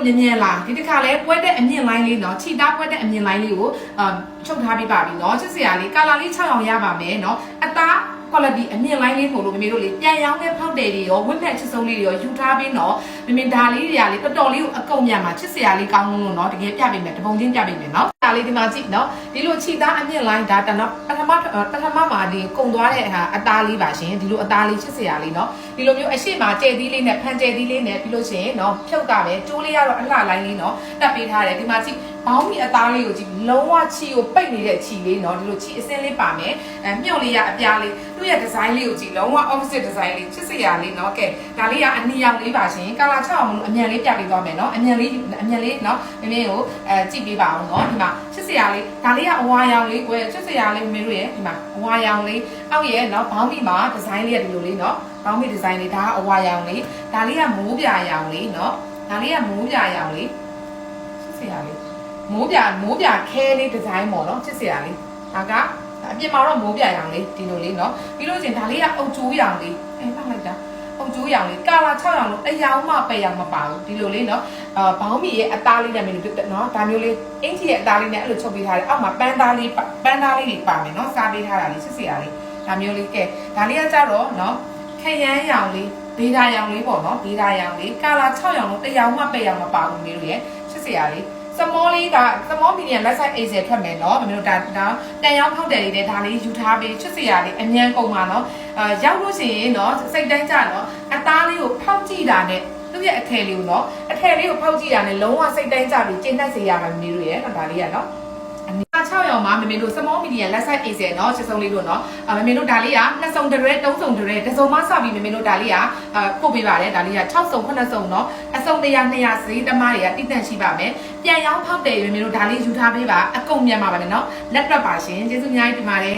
မြင်လာဒီတစ်ခါလဲပွဲတဲ့အမြင့်လိုင်းလေးเนาะခြိသားပွဲတဲ့အမြင့်လိုင်းလေးကိုချုပ်ထားပြီးပါပြီเนาะချစ်စရာလေးကာလာလေး6အောင်ရပါမယ်เนาะအသား quality အမြင့်လိုင်းလေးပို့လို့မမေတို့လေပြန်ရောင်းတဲ့ဖောက်တယ်တွေရောဝက်ဖက်ချစ်ဆုံးလေးတွေရောယူထားပြီးเนาะမင်ဒါလေးတွေကလေတော်တော်လေးကိုအကုန်မြန်မှာချစ်စရာလေးကောင်းလို့เนาะတကယ်ပြပေးမယ်တပုံချင်းပြပေးမယ်เนาะဒါလေးဒီမှာကြည့်เนาะဒီလိုခြိသားအမြင့်လိုင်းဒါတနော်ပထမမှာဒီကုံသွားတဲ့ဟာအသားလေးပါရှင်ဒီလိုအသားလေးချစ်စရာလေးเนาะဒီလိုမျိုးအရှိမကျဲသီးလေးနဲ့ဖန်ကျဲသီးလေးနဲ့ပြီးလို့ရှိရင်เนาะဖြုတ်ကပဲကျိုးလေးကတော့အလှလိုင်းလေးเนาะတက်ပေးထားတယ်ဒီမှာကြည့်ဘောင်းမီအသားလေးကိုကြည့်လုံးဝခြိကိုပိတ်နေတဲ့ခြိလေးเนาะဒီလိုခြိအစင်းလေးပါမယ်မြုပ်လေးရအပြားလေးသူ့ရဲ့ဒီဇိုင်းလေးကိုကြည့်လုံးဝ opposite design လေးချစ်စရာလေးเนาะကဲဒါလေးကအနီရောင်လေးပါရှင်ကာလာ6အောင်လို့အမြန်လေးပြပေးသွားမယ်เนาะအမြန်လေးเนาะမင်းကိုကြည့်ပေးပါအောင်เนาะဒီမှာချစ်စရာလေးဒါလေးကအဝါရောင်လေးကိုချစ်စရာလေးမင်းတို့ရဲ့ဒီမှာအဝါရောင်လေးအောက်ရဲ့เนาะဘောင်းမီမှာဒီဇိုင်းလေးကဒီလိုလေးเนาะဘောင်းမီဒီဇိုင်းလေးဒါကအဝါရောင်လေးဒါလေးကမိုးပြာရောင်လေးเนาะဒါလေးကမိုးပြာရောင်လေးချစ်စရာလေးမိုးပြခဲလေးဒီဇိုင်းပေါ့နော်ချစ်စရာလေးဒါကအပြင်မှာတော့မိုးပြရောင်လေးဒီလိုလေးနော်ပြီးလို့ချင်းဒါလေးကအုတ်ကျိုးရောင်လေးမှတ်လိုက်တာအုတ်ကျိုးရောင်လေးကာလာ6ရောင်လို့တရောင်မှပဲရောင်မပါဘူးဒီလိုလေးနော်ဘောင်းမီရဲ့အသားလေးနဲ့မင်းတို့နော်ဒါမျိုးလေးအင်ဂျီရဲ့အသားလေးနဲ့အဲ့လိုချုပ်ပေးထားတယ်အောက်မှာပန်းသားလေးတွေပါမယ်နော်စားပေးထားတာလေးချစ်စရာလေးဒါမျိုးလေးကဲဒါလေးကကြတော့နော်ခရမ်းရောင်လေးဘေးဒါရောင်လေးပေါ့နော်ဘေးဒါရောင်လေးကာလာ6ရောင်လို့တရောင်မှပဲရောင်မပါဘူးမင်းတို့ရဲ့ချစ်စရာလေးစမောလေးကစမောမီဒီယံလက်ဆိုင်အေဂျယ်ထွက်မယ်နော်မင်းတို့ဒါတန်ရောင်းဖောက်တယ်လေးဒါလေးယူထားပြီးချစ်စရာလေးအမြန်ကုန်ပါနော်ရောက်လို့ရှိရင်နော်စိတ်တိုင်းကြနော်အသားလေးကိုဖောက်ကြည့်တာနဲ့သူ့ရဲ့အထည်လေးကိုနော်အထည်လေးကိုဖောက်ကြည့်တာနဲ့လုံးဝစိတ်တိုင်းကြပြီးကျဉ်းတတ်စေရမှာမင်းတို့ရဲ့နော်ဒါလေးကနော်6ရောင်မှာမမေတို့စမောမီဒီယံလက်ဆိုင်အေဂျယ်နော်ချစ်ဆုံးလေးတို့နော်မမေတို့ဒါလေးက2စုံတရဲ3စုံတရဲတစ်စုံမှစပြီးမမေတို့ဒါလေးကပို့ပေးပါတယ်ဒါလေးက6စုံ9စုံနော်အစုံ100 200ဈေးတမတွေကတိတန့်ရှိပါမယ်ပြန်ရောင်းဖောက်တယ်မမေတို့ဒါလေးယူထားပေးပါအကုန်မြန်ပါမယ်နော်လက်တွက်ပါရှင်ကျေးဇူးအများကြီးတင်ပါတယ်